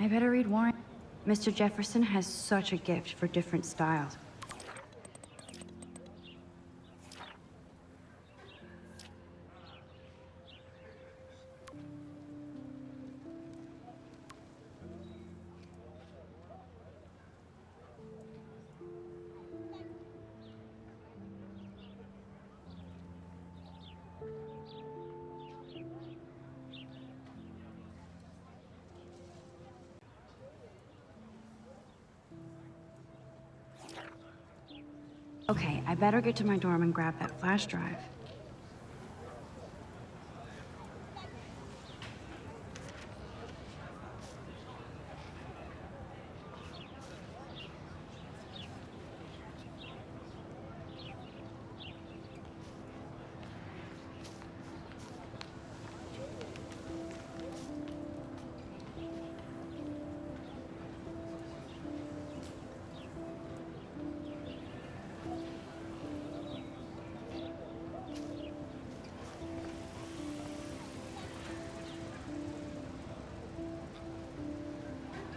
I better read Warren. Mr. Jefferson has such a gift for different styles. Okay, I better get to my dorm and grab that flash drive.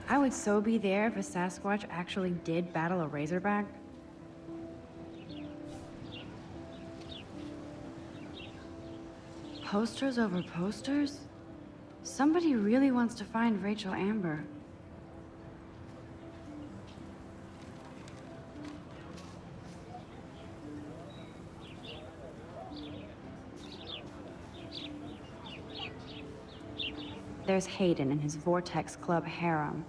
I would so be there if a Sasquatch actually did battle a Razorback. Posters over posters? Somebody really wants to find Rachel Amber. There's Hayden and his Vortex Club harem.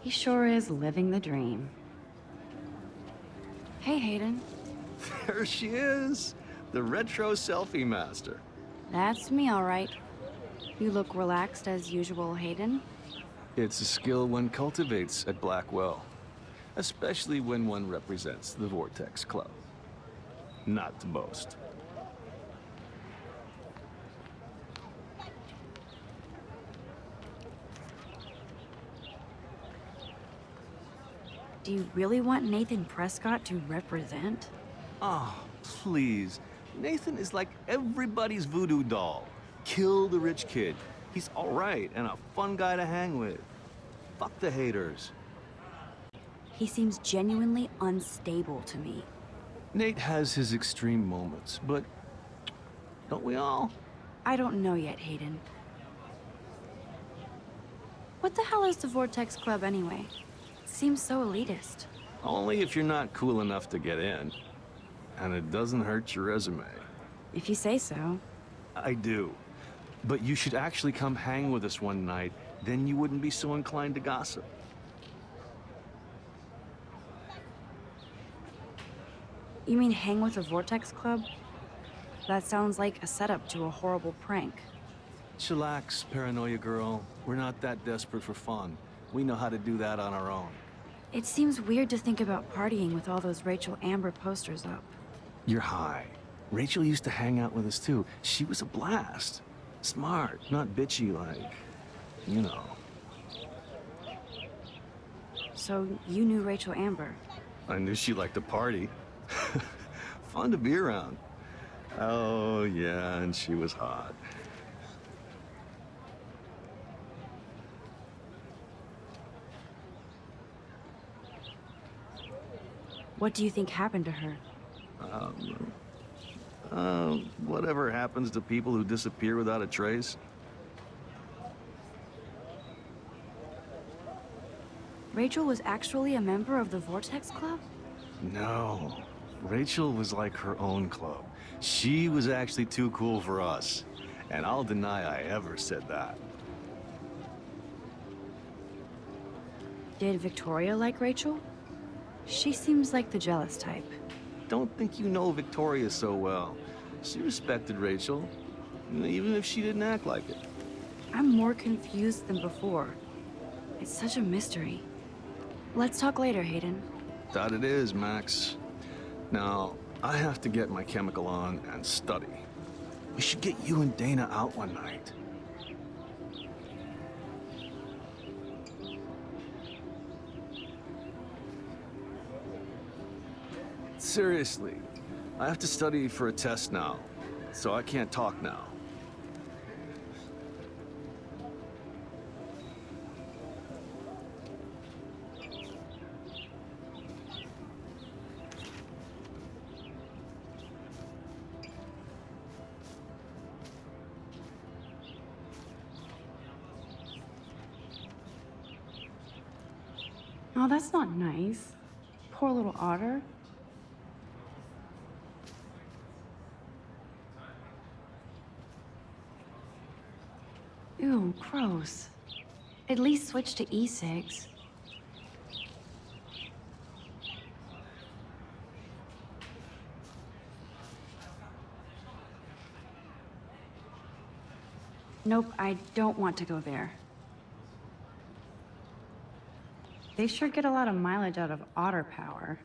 He sure is living the dream. Hey, Hayden. There she is, the retro selfie master. That's me, all right. You look relaxed as usual, Hayden. It's a skill one cultivates at Blackwell, especially when one represents the Vortex Club. Not to boast. Do you really want Nathan Prescott to represent? Oh, please. Nathan is like everybody's voodoo doll. Kill the rich kid. He's all right and a fun guy to hang with. Fuck the haters. He seems genuinely unstable to me. Nate has his extreme moments, but don't we all? I don't know yet, Hayden. What the hell is the Vortex Club anyway? Seems so elitist. Only if you're not cool enough to get in. And it doesn't hurt your resume. If you say so. I do. But you should actually come hang with us one night, then you wouldn't be so inclined to gossip. You mean hang with the Vortex Club? That sounds like a setup to a horrible prank. Chillax, paranoia girl. We're not that desperate for fun. We know how to do that on our own. It seems weird to think about partying with all those Rachel Amber posters up. You're high. Rachel used to hang out with us too. She was a blast. Smart, not bitchy like, you know. So you knew Rachel Amber? I knew she liked to party. Fun to be around. Oh yeah, and she was hot. What do you think happened to her? Whatever happens to people who disappear without a trace. Rachel was actually a member of the Vortex Club? No. Rachel was like her own club. She was actually too cool for us. And I'll deny I ever said that. Did Victoria like Rachel? She seems like the jealous type. Don't think you know Victoria so well. She respected Rachel, even if she didn't act like it. I'm more confused than before. It's such a mystery. Let's talk later, Hayden. That it is, Max. Now, I have to get my chemical on and study. We should get you and Dana out one night. Seriously, I have to study for a test now, so I can't talk now. Oh, that's not nice. Poor little otter. Ew, gross. At least switch to e-cigs. Nope, I don't want to go there. They sure get a lot of mileage out of otter power.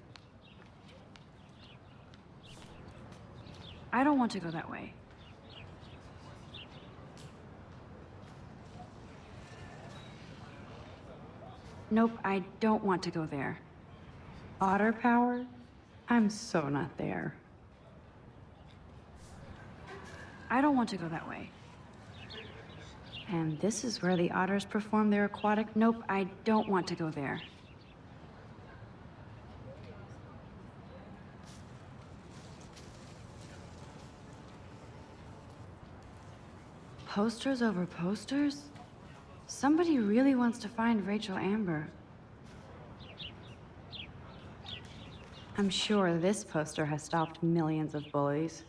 I don't want to go that way. Nope, I don't want to go there. Otter power? I'm so not there. I don't want to go that way. And this is where the otters perform their aquatic... Nope, I don't want to go there. Posters over posters? Somebody really wants to find Rachel Amber. I'm sure this poster has stopped millions of bullies.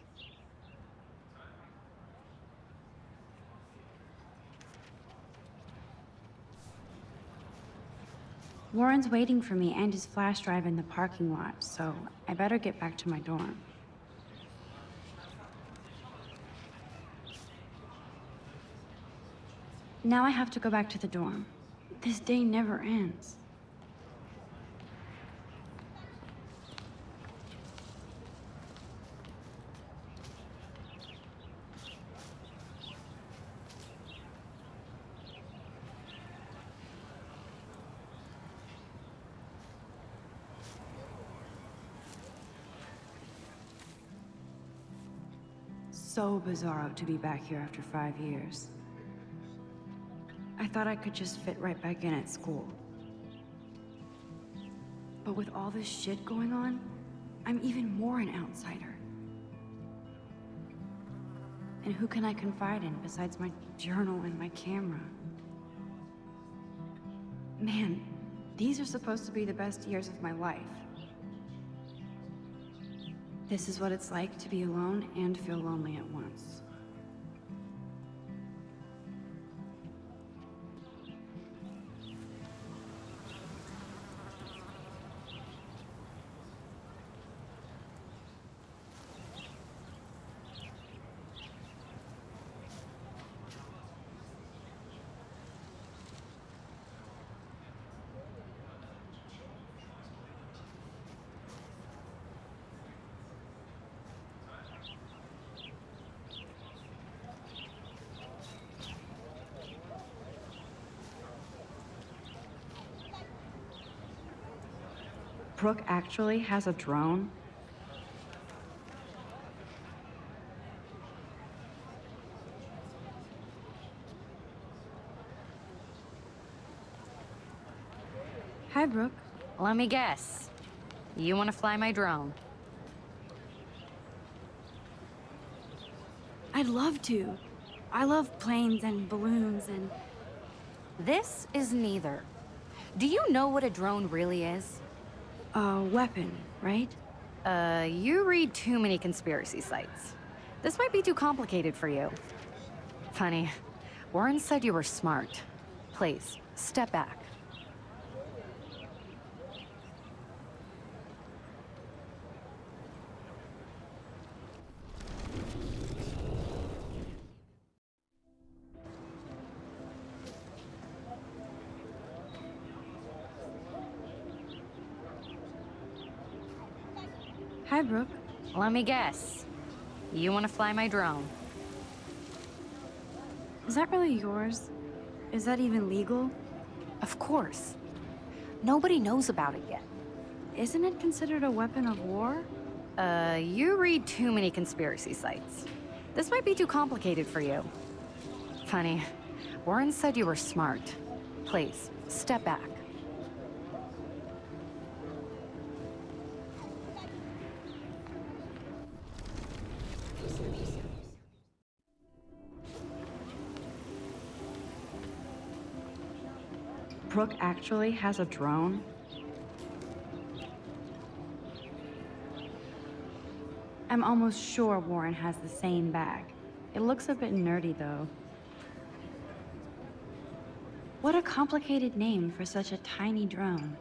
Warren's waiting for me and his flash drive in the parking lot, so I better get back to my dorm. Now I have to go back to the dorm. This day never ends. So bizarro to be back here after 5 years. I thought I could just fit right back in at school. But with all this shit going on, I'm even more an outsider. And who can I confide in besides my journal and my camera? Man, these are supposed to be the best years of my life. This is what it's like to be alone and feel lonely at once. Brooke actually has a drone? Hi, Brooke. Let me guess. You want to fly my drone? I'd love to. I love planes and balloons and... This is neither. Do you know what a drone really is? a weapon, right? You read too many conspiracy sites. This might be too complicated for you. Funny, Warren said you were smart. Please, step back. Hi, Brooke. Let me guess. You want to fly my drone? Is that really yours? Is that even legal? Of course. Nobody knows about it yet. Isn't it considered a weapon of war? You read too many conspiracy sites. This might be too complicated for you. Funny, Warren said you were smart. Please, step back. Brooke actually has a drone? I'm almost sure Warren has the same bag. It looks a bit nerdy, though. What a complicated name for such a tiny drone.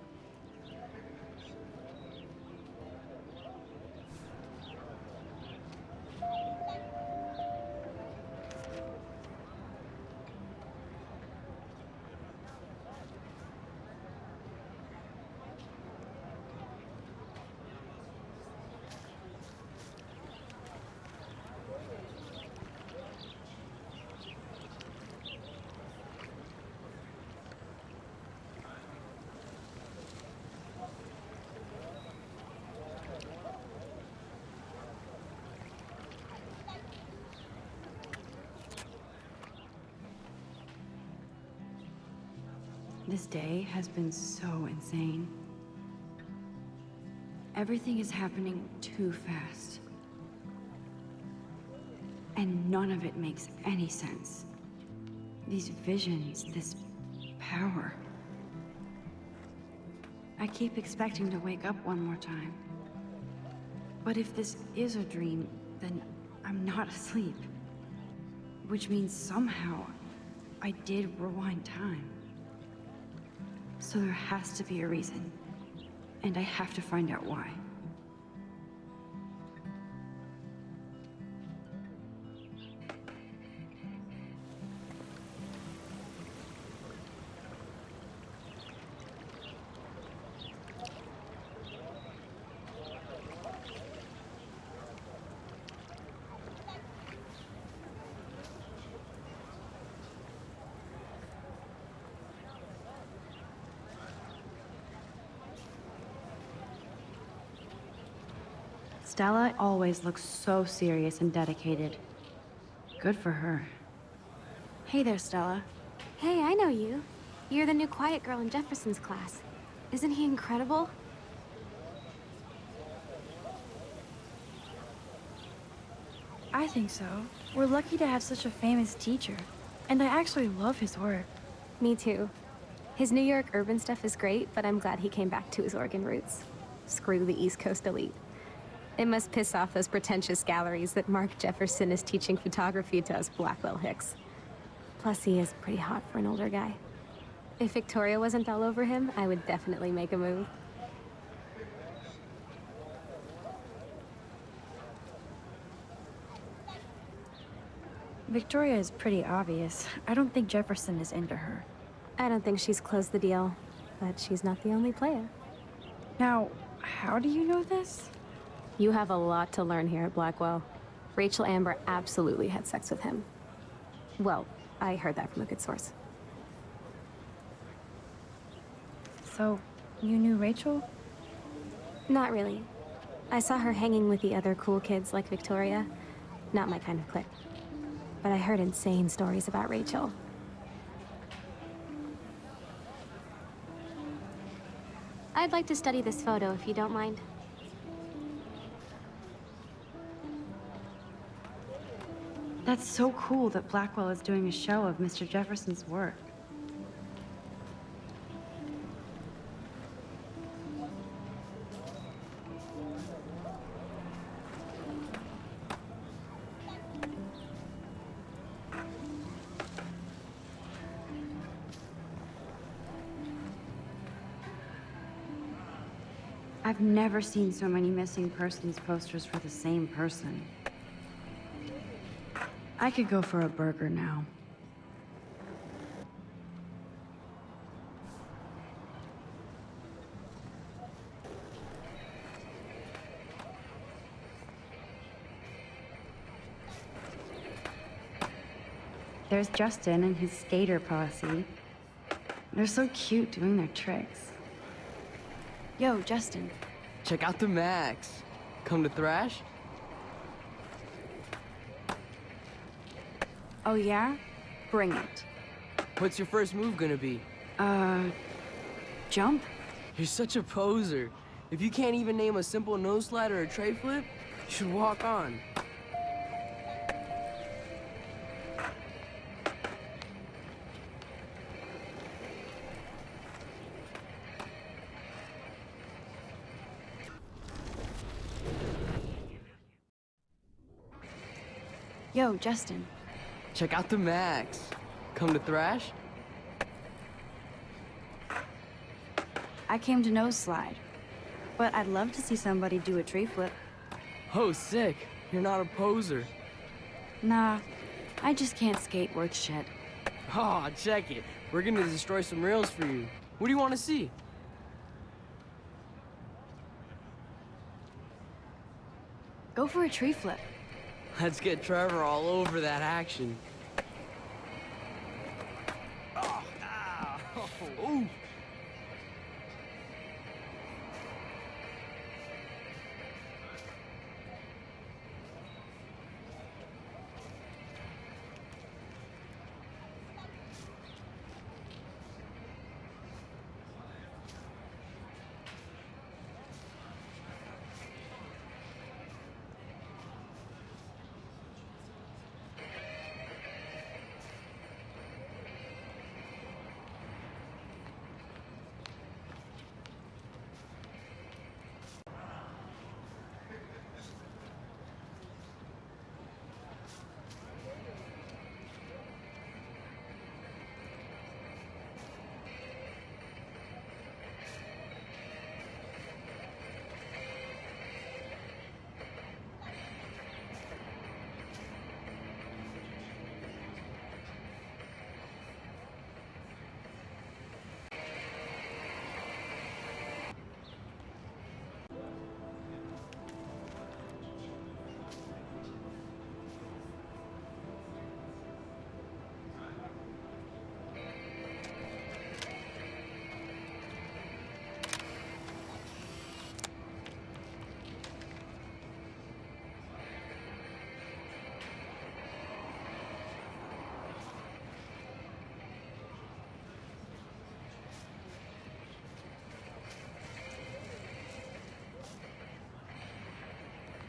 This day has been so insane. Everything is happening too fast. And none of it makes any sense. These visions, this power. I keep expecting to wake up one more time. But if this is a dream, then I'm not asleep. Which means somehow I did rewind time. So there has to be a reason, and I have to find out why. Stella always looks so serious and dedicated. Good for her. Hey there, Stella. Hey, I know you. You're the new quiet girl in Jefferson's class. Isn't he incredible? I think so. We're lucky to have such a famous teacher. And I actually love his work. Me too. His New York urban stuff is great, but I'm glad he came back to his Oregon roots. Screw the East Coast elite. It must piss off those pretentious galleries that Mark Jefferson is teaching photography to us Blackwell Hicks. Plus, he is pretty hot for an older guy. If Victoria wasn't all over him, I would definitely make a move. Victoria is pretty obvious. I don't think Jefferson is into her. I don't think she's closed the deal, but she's not the only player. Now, how do you know this? You have a lot to learn here at Blackwell. Rachel Amber absolutely had sex with him. Well, I heard that from a good source. So, you knew Rachel? Not really. I saw her hanging with the other cool kids like Victoria. Not my kind of clique. But I heard insane stories about Rachel. I'd like to study this photo if you don't mind. That's so cool that Blackwell is doing a show of Mr. Jefferson's work. I've never seen so many missing persons posters for the same person. I could go for a burger now. There's Justin and his skater posse. They're so cute doing their tricks. Yo, Justin. Check out the Max. Come to thrash? Oh yeah? Bring it. What's your first move gonna be? Jump? You're such a poser. If you can't even name a simple nose slide or a tray flip, you should walk on. Yo, Justin. Check out the Max. Come to thrash? I came to nose slide. But I'd love to see somebody do a tree flip. Oh, sick. You're not a poser. Nah, I just can't skate worth shit. Oh, check it. We're gonna destroy some rails for you. What do you want to see? Go for a tree flip. Let's get Trevor all over that action. Ooh.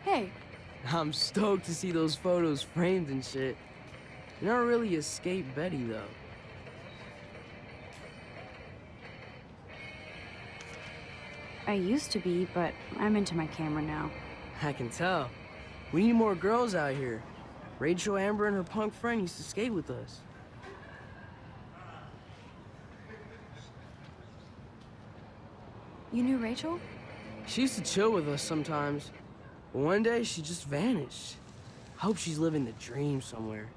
Hey, I'm stoked to see those photos framed and shit. You're not really a skate Betty, though. I used to be, but I'm into my camera now. I can tell. We need more girls out here. Rachel, Amber, and her punk friend used to skate with us. You knew Rachel? She used to chill with us sometimes. But one day, she just vanished. I hope she's living the dream somewhere.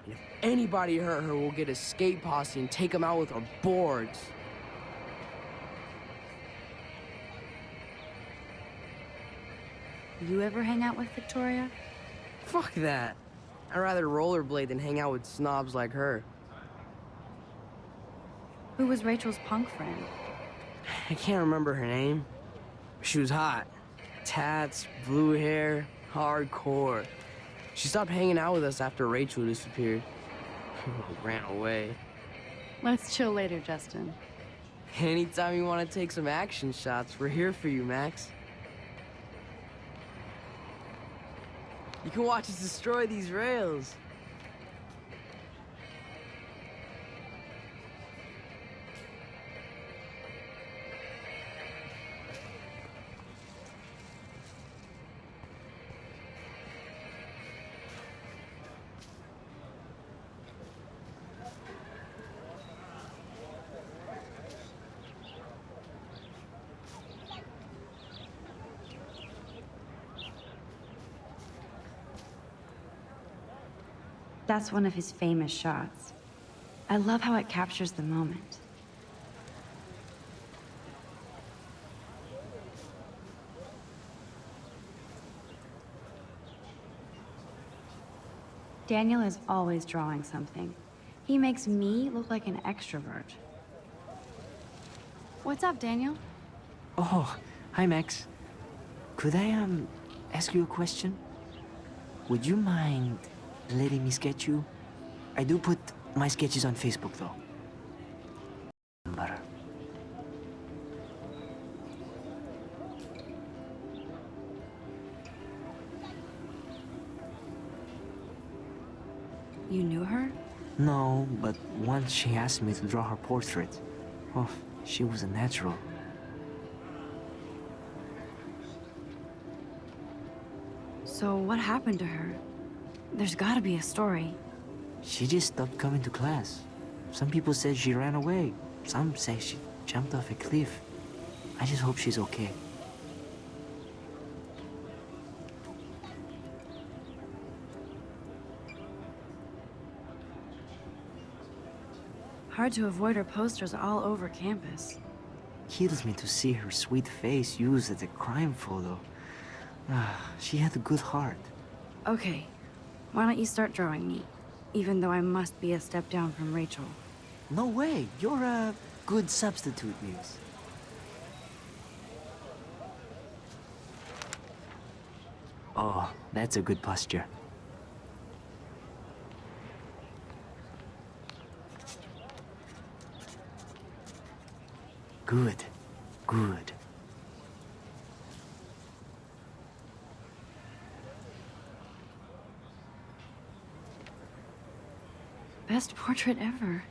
And if anybody hurt her, we'll get a skate posse and take them out with our boards. You ever hang out with Victoria? Fuck that. I'd rather rollerblade than hang out with snobs like her. Who was Rachel's punk friend? I can't remember her name. She was hot. Tats, blue hair, hardcore. She stopped hanging out with us after Rachel disappeared. Ran away. Let's chill later, Justin. Anytime you want to take some action shots, we're here for you, Max. You can watch us destroy these rails. That's one of his famous shots. I love how it captures the moment. Daniel is always drawing something. He makes me look like an extrovert. What's up, Daniel? Oh, hi Max. Could I ask you a question? Would you mind letting me sketch you? I do put my sketches on Facebook though. But You knew her? no, but once she asked me to draw her portrait. Oh, she was a natural. So what happened to her? There's gotta be a story. She just stopped coming to class. Some people said she ran away. Some say she jumped off a cliff. I just hope she's okay. Hard to avoid her posters all over campus. Kills me to see her sweet face used as a crime photo. She had a good heart. Okay, why don't you start drawing me? Even though I must be a step down from Rachel. No way, you're a good substitute, Muse. Oh, that's a good posture. Good, good. Best portrait ever.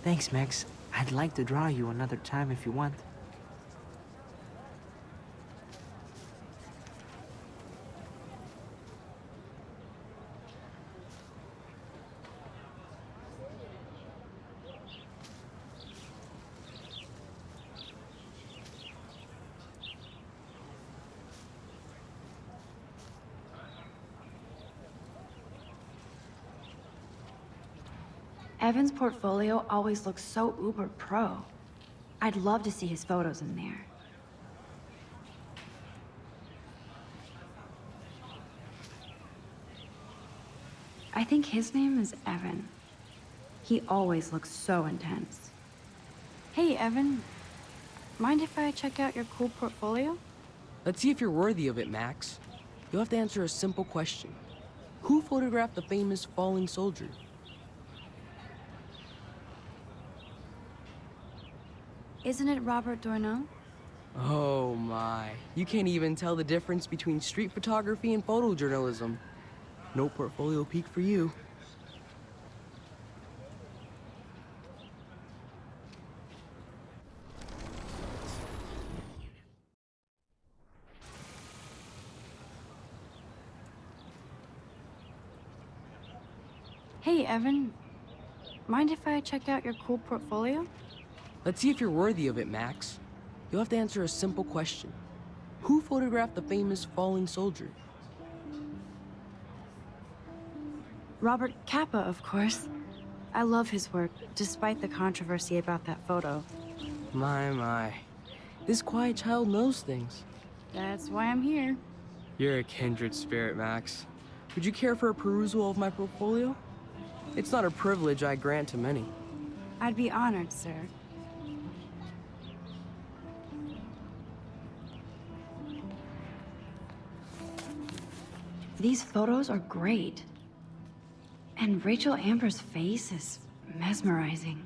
Thanks, Max. I'd like to draw you another time if you want. Evan's portfolio always looks so uber pro. I'd love to see his photos in there. I think his name is Evan. He always looks so intense. Hey, Evan. Mind if I check out your cool portfolio? Let's see if you're worthy of it, Max. You'll have to answer a simple question. Who photographed the famous falling soldier? Isn't it Robert Doisneau? Oh my. You can't even tell the difference between street photography and photojournalism. No portfolio peak for you. Hey, Evan. Mind if I check out your cool portfolio? Let's see if you're worthy of it, Max. You'll have to answer a simple question. Who photographed the famous falling soldier? Robert Capa, of course. I love his work, despite the controversy about that photo. My. This quiet child knows things. That's why I'm here. You're a kindred spirit, Max. Would you care for a perusal of my portfolio? It's not a privilege I grant to many. I'd be honored, sir. These photos are great. And Rachel Amber's face is mesmerizing.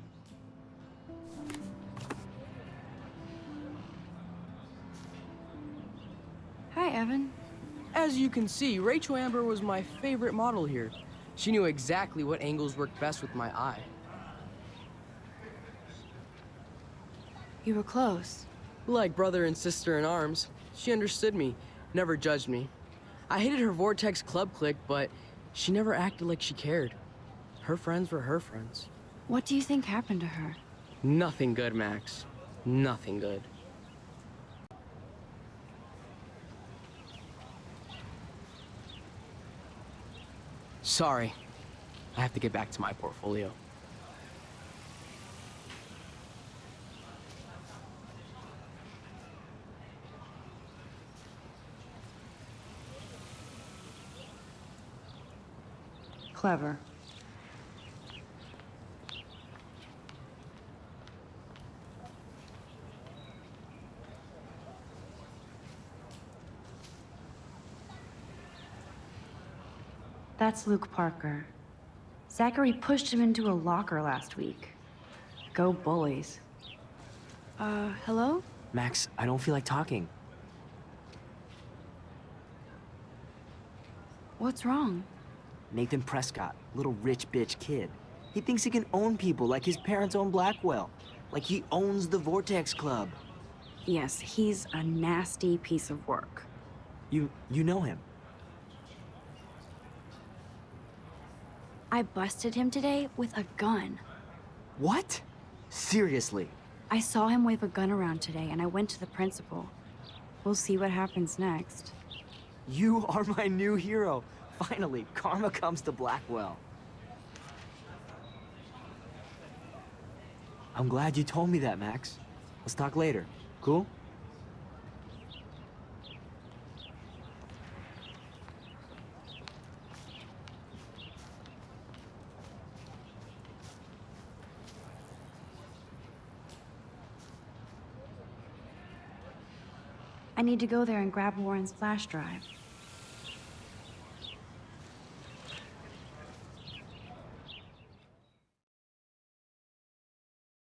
Hi, Evan. As you can see, Rachel Amber was my favorite model here. She knew exactly what angles worked best with my eye. You were close. Like brother and sister in arms, she understood me, never judged me. I hated her Vortex Club clique, but she never acted like she cared. Her friends were her friends. What do you think happened to her? Nothing good, Max. Nothing good. Sorry. I have to get back to my portfolio. Clever. That's Luke Parker. Zachary pushed him into a locker last week. Go bullies. Hello? Max, I don't feel like talking. What's wrong? Nathan Prescott, little rich bitch kid. He thinks he can own people like his parents own Blackwell. Like he owns the Vortex Club. Yes, he's a nasty piece of work. You know him. I busted him today with a gun. What? Seriously? I saw him wave a gun around today, and I went to the principal. We'll see what happens next. You are my new hero. Finally, karma comes to Blackwell. I'm glad you told me that, Max. Let's talk later. Cool? I need to go there and grab Warren's flash drive.